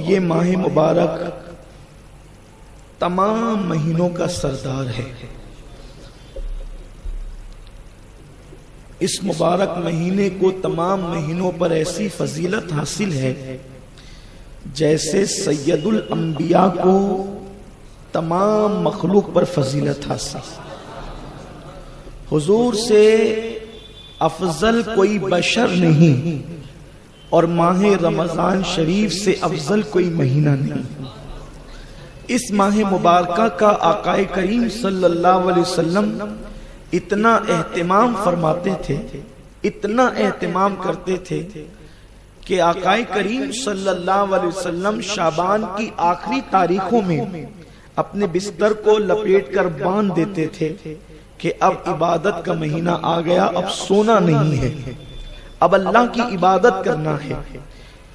یہ ماہ مبارک تمام مہینوں کا سردار ہے۔ اس مبارک مہینے کو تمام مہینوں پر ایسی فضیلت حاصل ہے جیسے سید الانبیاء کو تمام مخلوق پر فضیلت حاصل۔ حضور سے افضل کوئی بشر نہیں اور ماہ رمضان شریف سے افضل کوئی مہینہ نہیں۔ اس ماہ مبارکہ کا آقا کریم صلی اللہ علیہ وسلم اتنا اہتمام فرماتے تھے، اتنا اہتمام کرتے تھے کہ آقا کریم صلی اللہ علیہ وسلم شعبان کی آخری تاریخوں میں اپنے بستر کو لپیٹ کر باندھ دیتے تھے کہ اب عبادت کا مہینہ آ گیا، اب سونا نہیں ہے، اب اللہ کی عبادت کرنا ہے۔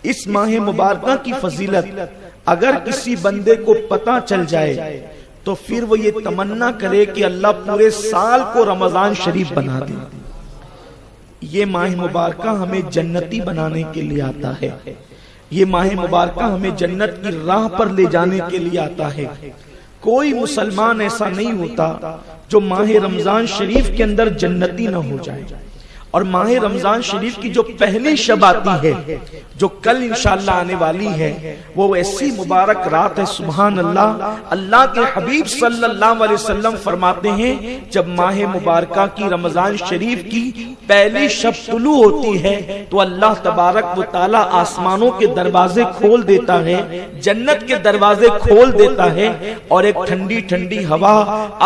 اس ماہ مبارکہ کی فضیلت اگر کسی بندے کو پتہ چل جائے تو پھر وہ یہ تمنا کرے کہ اللہ پورے سال کو رمضان شریف بنا دے۔ یہ ماہ مبارکہ ہمیں جنتی بنانے کے لیے آتا ہے، یہ ماہ مبارکہ ہمیں جنت کی راہ پر لے جانے کے لیے آتا ہے۔ کوئی مسلمان ایسا نہیں ہوتا جو ماہ رمضان شریف کے اندر جنتی نہ ہو جائے۔ اور ماہ رمضان شریف کی جو پہلی شب آتی ہے، جو کل انشاءاللہ آنے والی ہے، وہ ایسی مبارک رات ہے، سبحان اللہ۔ اللہ کے حبیب صلی اللہ علیہ وسلم فرماتے ہیں جب ماہ مبارکہ کی رمضان شریف کی پہلی شب طلوع ہوتی ہے تو اللہ تبارک و تعالی آسمانوں کے دروازے کھول دیتا ہے، جنت کے دروازے کھول دیتا ہے، اور ایک ٹھنڈی ٹھنڈی ہوا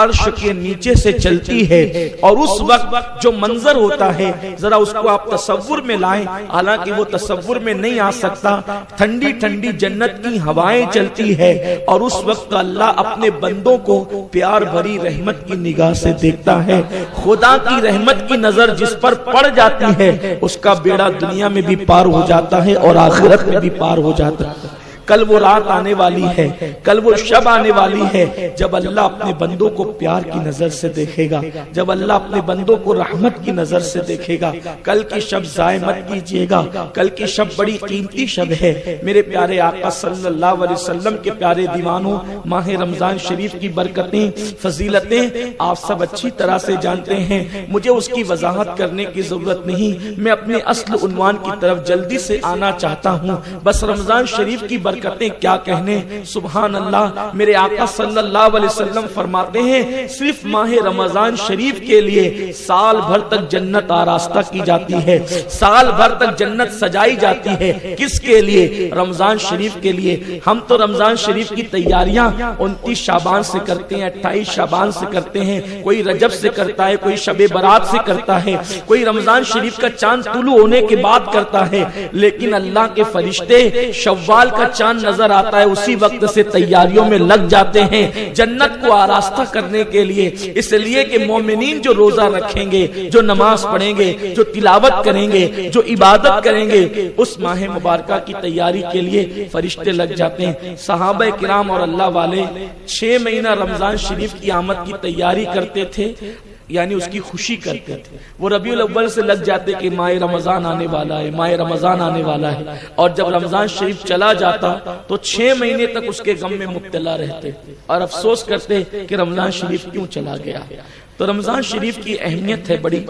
عرش کے نیچے سے چلتی ہے، اور اس وقت جو منظر ہوتا ہے ذرا اس کو آپ تصور میں لائیں، حالانکہ وہ تصور میں نہیں آ سکتا۔ ٹھنڈی ٹھنڈی جنت کی ہوائیں چلتی ہے اور اس وقت اللہ اپنے بندوں کو پیار بھری رحمت کی نگاہ سے دیکھتا ہے۔ خدا کی رحمت کی نظر جس پر پڑ جاتی ہے اس کا بیڑا دنیا میں بھی پار ہو جاتا ہے اور آخرت میں بھی پار ہو جاتا ہے۔ کل وہ رات آنے والی ہے، کل وہ شب آنے والی ہے جب اللہ اپنے بندوں کو پیار کی نظر سے دیکھے گا، جب اللہ اپنے بندوں کو رحمت کی نظر سے دیکھے گا۔ کل کی شب ضائع مت کیجیے گا، کل کی شب بڑی قیمتی شب ہے۔ میرے پیارے آقا صلی اللہ علیہ وسلم کے پیارے دیوانوں، ماہ رمضان شریف کی برکتیں، فضیلتیں آپ سب اچھی طرح سے جانتے ہیں، مجھے اس کی وضاحت کرنے کی ضرورت نہیں۔ میں اپنے اصل عنوان کی طرف جلدی سے آنا چاہتا ہوں۔ بس رمضان شریف کی برکتیں کیا کہنے، سبحان اللہ۔ میرے آقا صلی اللہ علیہ وسلم فرماتے ہیں صرف ماہ رمضان شریف کے لیے سال بھر تک جنت آراستہ کی جاتی ہے، سال بھر تک جنت سجائی جاتی ہے۔ کس کے لیے؟ رمضان شریف کے لیے۔ ہم تو رمضان شریف کی تیاریاں 29 شعبان سے کرتے ہیں، 28 شعبان سے کرتے ہیں، کوئی رجب سے کرتا ہے، کوئی شب برات سے کرتا ہے، کوئی رمضان شریف کا چاند طلوع ہونے کے بعد کرتا ہے، لیکن اللہ کے فرشتے شوال کا چاند نظر آتا ہے اسی وقت سے تیاریوں میں لگ جاتے ہیں جنت کو آراستہ کرنے کے لیے۔ اس لیے کہ مومنین جو روزہ رکھیں گے، جو نماز پڑھیں گے، جو تلاوت کریں گے، جو عبادت کریں گے، اس ماہ مبارکہ کی تیاری کے لیے فرشتے لگ جاتے ہیں۔ صحابہ کرام اور اللہ والے 6 مہینہ رمضان شریف کی آمد کی تیاری کرتے تھے، یعنی اس کی خوشی کرتے تھے۔ وہ ربیع الاول سے لگ جاتے کہ ماہ رمضان آنے والا ہے، ماہ رمضان آنے والا ہے، اور جب رمضان شریف چلا جاتا تو 6 مہینے تک اس کے غم میں مبتلا رہتے اور افسوس کرتے کہ رمضان شریف کیوں چلا گیا۔ تو رمضان شریف کی اہمیت ہے بڑی،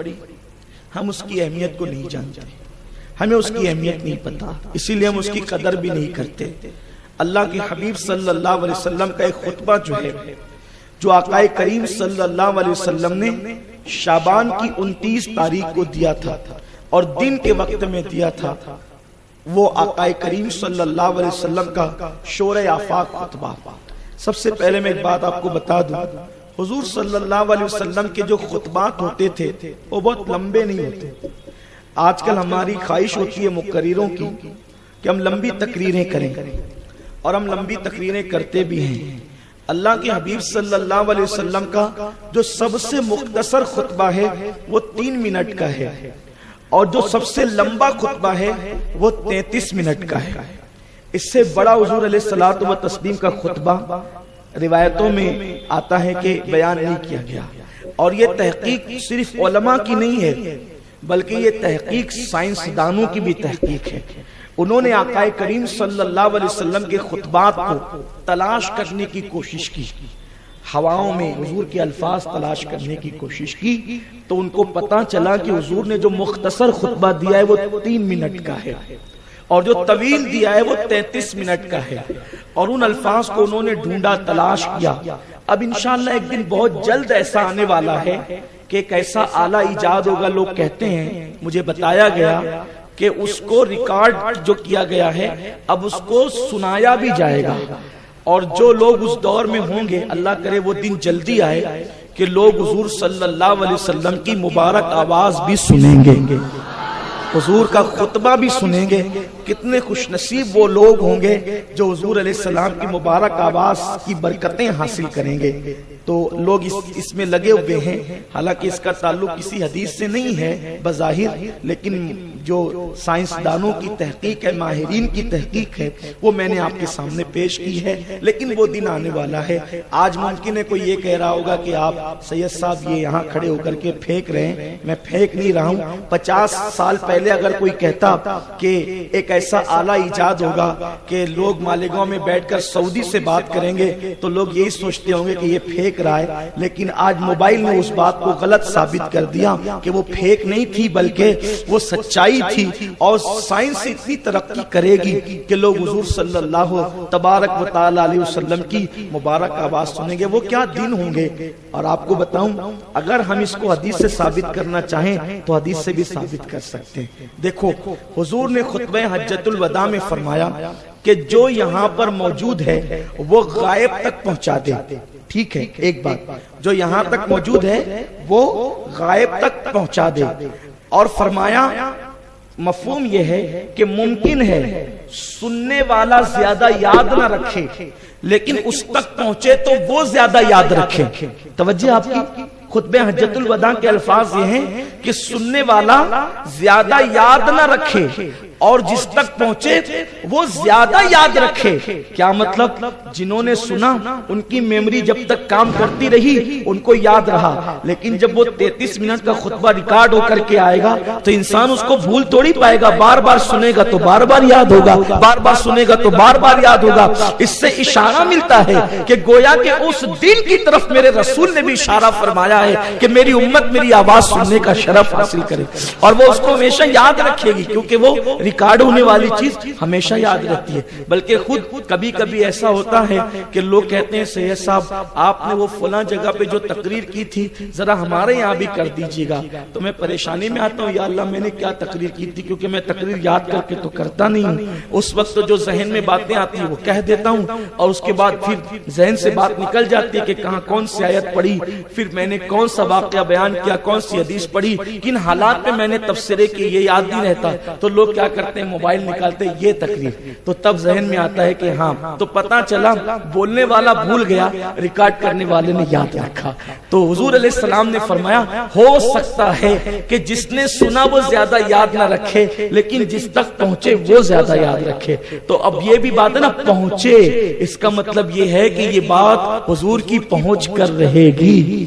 ہم اس کی اہمیت کو نہیں جانتے، ہمیں اس کی اہمیت نہیں پتا، اسی لیے ہم اس کی قدر بھی نہیں کرتے۔ اللہ کے حبیب صلی اللہ علیہ وسلم کا ایک خطبہ جو ہے، جو آقا کریم صلی اللہ علیہ وسلم نے شعبان کی 29 تاریخ کو دیا تھا اور دن کے وقت میں دیا تھا، وہ آقا کریم صلی اللہ علیہ وسلم کا شورِ آفاق خطبہ۔ سب سے پہلے میں ایک بات آپ کو بتا دوں، حضور صلی اللہ علیہ وسلم کے جو خطبات ہوتے تھے وہ بہت لمبے نہیں ہوتے۔ آج کل ہماری خواہش ہوتی ہے مقرروں کی کہ ہم لمبی تقریریں کریں، اور ہم لمبی تقریریں کرتے بھی ہیں۔ اللہ کے حبیب صلی اللہ علیہ وسلم کا جو سب سے مختصر خطبہ ہے وہ 3 منٹ کا ہے، اور جو سب سے لمبا خطبہ ہے وہ 33 منٹ کا ہے۔ اس سے بڑا حضور علیہ الصلوۃ والتسلیم کا خطبہ روایتوں میں آتا ہے کہ بیان نہیں کیا گیا، اور یہ تحقیق صرف علماء کی نہیں ہے بلکہ یہ تحقیق سائنسدانوں کی بھی تحقیق ہے۔ انہوں نے آقا کریم صلی اللہ علیہ وسلم کے خطبات کو تلاش کرنے کی کوشش کی، ہواؤں میں حضور کے الفاظ تلاش کرنے کی کوشش کی، تو ان کو پتا چلا کہ حضور نے جو مختصر خطبہ دیا ہے وہ 3 منٹ کا ہے، اور جو طویل دیا ہے وہ 33 منٹ کا ہے، اور ان الفاظ کو انہوں نے ڈھونڈا، تلاش کیا۔ اب انشاءاللہ ایک دن بہت جلد ایسا آنے والا ہے کہ ایک ایسا آلہ ایجاد ہوگا، لوگ کہتے ہیں، مجھے بتایا گیا کہ اس کو ریکارڈ جو کیا گیا ہے اب اس کو سنایا بھی جائے گا، اور جو لوگ اس دور میں ہوں گے، اللہ کرے وہ دن جلدی آئے کہ لوگ حضور صلی اللہ علیہ وسلم کی مبارک آواز بھی سنیں گے، حضور کا خطبہ بھی سنیں گے۔ کتنے خوش نصیب وہ لوگ ہوں گے جو حضور علیہ السلام کی مبارک آواز کی برکتیں حاصل کریں گے۔ تو لوگ اس میں لگے ہوئے ہیں، حالانکہ اس کا تعلق کسی حدیث سے نہیں ہے بظاہر، لیکن جو سائنسدانوں کی تحقیق ہے، ماہرین کی تحقیق ہے، وہ میں نے آپ کے سامنے پیش کی ہے۔ لیکن وہ دن آنے والا ہے۔ آج ممکن ہے کوئی یہ کہہ رہا ہوگا کہ آپ سید صاحب یہ یہاں کھڑے ہو کر کے پھینک رہے ہیں، میں پھینک نہیں رہا ہوں۔ 50 سال پہلے اگر کوئی کہتا کہ ایک ایسا آلہ ایجاد ہوگا کہ لوگ مالیگاؤں میں بیٹھ کر سعودی سے بات کریں گے، تو لوگ یہی سوچتے ہوں گے کہ یہ پھینک رہا ہے۔ لیکن آج موبائل نے اس بات کو غلط ثابت کر دیا کہ وہ پھینک نہیں تھی بلکہ وہ سچائی تھی، اور سائنس اتنی ترقی کرے گی کہ لوگ حضور صلی اللہ تبارک و تعالی علیہ وسلم کی مبارک آواز سنیں گے۔ وہ کیا دن ہوں گے۔ اور آپ کو بتاؤں، اگر ہم اس کو حدیث سے ثابت کرنا چاہیں تو حدیث سے بھی ثابت کر سکتے ہیں۔ دیکھو، حضور نے خطبہ حجۃ الوداع میں فرمایا کہ جو یہاں پر موجود ہے وہ غائب تک پہنچا دے۔ ٹھیک ہے، ایک بات، جو یہاں تک موجود ہے وہ غائب تک پہنچا دے، اور فرمایا مفہوم یہ ہے کہ ممکن ہے سننے والا زیادہ یاد نہ رکھے، لیکن اس تک پہنچے تو وہ زیادہ یاد رکھے۔ توجہ آپ کی، خطبہ حجۃ الوداع کے الفاظ یہ ہیں کہ سننے والا زیادہ یاد نہ رکھے، اور جس تک پہنچے وہ زیادہ یاد رکھے۔ کیا مطلب؟ جنہوں نے سنا ان کی میموری جب تک کام کرتی رہی ان کو یاد رہا، لیکن جب وہ 33 منٹ کا خطبہ ریکارڈ ہو کر کے آئے گا تو انسان اس کو بھول توڑی پائے گا۔ بار بار سنے گا تو بار بار یاد ہوگا، بار بار سنے گا تو بار بار یاد ہوگا۔ اس سے اشارہ ملتا ہے کہ گویا کہ اس دن کی طرف میرے رسول نے بھی اشارہ فرمایا ہے کہ میری امت میری آواز سننے کا شرف حاصل کرے، اور وہ اس کو ہمیشہ یاد رکھے گی، کیونکہ وہ ریکارڈ ہونے والی چیز ہمیشہ یاد رہتی ہے۔ بلکہ خود کبھی کبھی ایسا ہوتا ہے کہ لوگ کہتے ہیں سید صاحب آپ نے وہ فلاں جگہ پہ جو تقریر کی تھی ذرا ہمارے یہاں بھی کر دیجیے گا، تو میں پریشانی میں آتا ہوں، یا اللہ میں نے کیا تقریر کی تھی، کیونکہ میں تقریر یاد کر کے تو کرتا نہیں ہوں۔ اس وقت جو ذہن میں باتیں آتی ہیں وہ کہہ دیتا ہوں، اور اس کے بعد پھر ذہن سے بات نکل جاتی ہے کہ کہاں کون سی آیت پڑھی، پھر میں نے کون سا واقعہ بیان کیا، کون سی حدیث پڑھی، کن حالات میں میں نے تفسیریں کی، یہ یاد نہیں رہتا۔ تو لوگ کیا کرتے ہیں، موبائل نکالتے یہ تقریر، تو تب ذہن میں آتا ہے کہ ہاں، تو پتا چلا بولنے والا بھول گیا، ریکارڈ کرنے والے نے یاد رکھا۔ تو حضور علیہ السلام نے فرمایا ہو سکتا ہے کہ جس نے سنا وہ زیادہ یاد نہ رکھے، لیکن جس تک پہنچے وہ زیادہ یاد رکھے۔ تو اب یہ بھی بات ہے نا، پہنچے، اس کا مطلب یہ ہے کہ یہ بات حضور کی پہنچ کر رہے گی،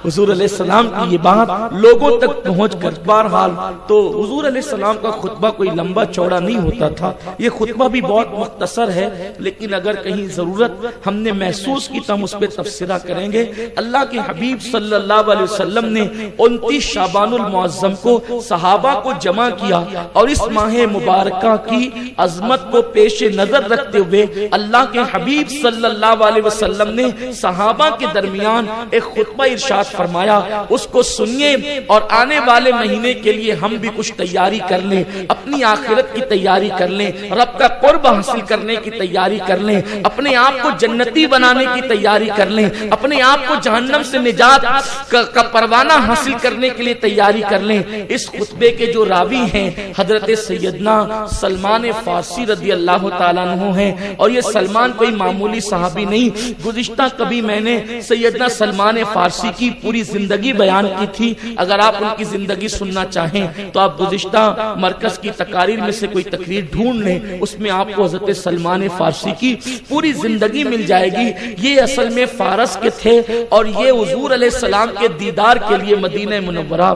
حضور علیہ السلام کی یہ بات لوگوں تک پہنچ کر۔ بہرحال تو حضور علیہ السلام کا خطبہ کوئی لمبا چوڑا نہیں ہوتا تھا، یہ خطبہ بھی بہت مختصر ہے، لیکن اگر کہیں ضرورت ہم نے محسوس کی تو ہم اس پہ تبصرہ کریں گے۔ اللہ کے حبیب صلی اللہ علیہ وسلم نے 29 شعبان المعظم کو صحابہ کو جمع کیا، اور اس ماہ مبارکہ کی عظمت کو پیش نظر رکھتے ہوئے اللہ کے حبیب صلی اللہ علیہ وسلم نے صحابہ کے درمیان ایک خطبہ ارشاد فرمایا، اس کو سنیے، اور آنے والے مہینے کے لیے ہم بھی کچھ تیاری کر لیں، اپنی آخرت کی تیاری کر لیں، رب کا قرب حاصل کرنے کی تیاری کر لیں، اپنے آپ کو جنتی بنانے کی تیاری کر لیں، اپنے آپ کو جہنم سے نجات کا پروانہ حاصل کرنے کے لیے تیاری کر لیں۔ اس خطبے کے جو راوی ہیں حضرت سیدنا سلمان فارسی رضی اللہ تعالیٰ عنہ ہیں، اور یہ سلمان کوئی معمولی صحابی نہیں۔ گزشتہ کبھی میں نے سیدنا سلمان فارسی کی پوری زندگی بیان کی تھی. اگر آپ ان کی زندگی سننا چاہیں تو آپ گزشتہ مرکز کی تقاریر میں سے کوئی تقریر ڈھونڈ لیں, اس میں آپ کو حضرت سلمان فارسی کی پوری زندگی مل جائے گی. یہ اصل میں فارس کے تھے اور یہ حضور علیہ السلام کے دیدار کے لیے مدینہ منورہ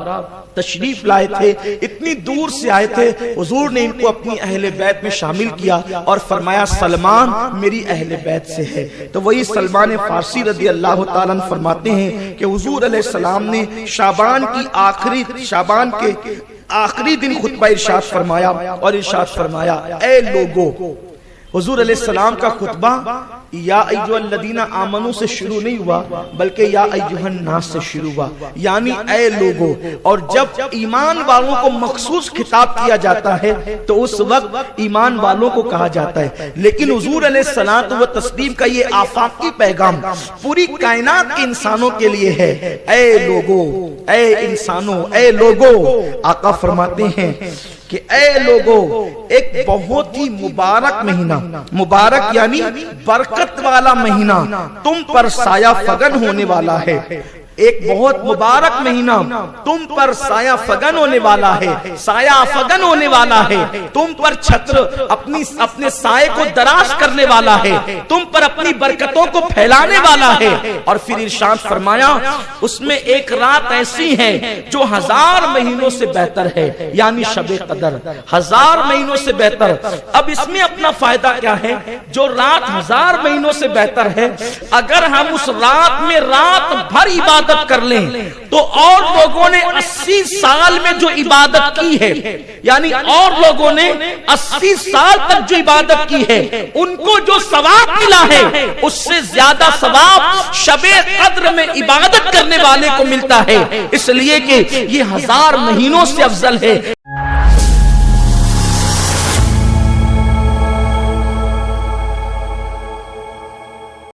تشریف لائے تھے. اتنی دور سے آئے تھے, حضور نے ان کو اپنی اہل بیت میں شامل کیا اور فرمایا سلمان میری اہل بیت سے ہے. تو وہی سلمان فارسی رضی اللہ تعالیٰ عنہ فرماتے ہیں کہ حضور علیہ السلام نے شعبان کے آخری دن خطبہ ارشاد فرمایا اور ارشاد فرمایا اے لوگو. حضور علیہ السلام کا خطبہ یا ایھا الذین آمنو سے شروع نہیں ہوا بلکہ یا ایھا الناس سے شروع ہوا, یعنی اے لوگو. اور جب ایمان والوں کو مخصوص خطاب کیا جاتا ہے تو اس وقت ایمان والوں کو کہا جاتا ہے, لیکن حضور علیہ الصلوۃ والتسلیم کا یہ آفاقی پیغام پوری کائنات کے انسانوں کے لیے ہے. اے لوگو, اے انسانوں, اے لوگو. آقا فرماتے ہیں کہ اے لوگو, ایک بہت ہی مبارک مہینہ, مبارک یعنی برکت والا مہینہ تم پر سایہ فگن ہونے والا ہے. ایک بہت مبارک مہینہ تم پر سایہ فگن ہونے والا ہے, سایہ فگن ہونے والا ہے. تم پر چھتر اپنے سائے کو دراز کرنے والا ہے, تم پر اپنی برکتوں کو پھیلانے والا ہے. اور پھر ارشاد فرمایا اس میں ایک رات ایسی ہے جو 1000 مہینوں سے بہتر ہے, یعنی شب قدر 1000 مہینوں سے بہتر. اب اس میں اپنا فائدہ کیا ہے؟ جو رات 1000 مہینوں سے بہتر ہے, اگر ہم اس رات میں رات بھر عبادت کر لیں تو اور لوگوں نے 80 سال میں جو عبادت کی ہے, یعنی اور لوگوں نے 80 سال تک جو عبادت کی ہے ان کو جو ثواب ملا ہے اس سے زیادہ ثواب شب قدر میں عبادت کرنے والے کو ملتا ہے, اس لیے کہ یہ 1000 مہینوں سے افضل ہے.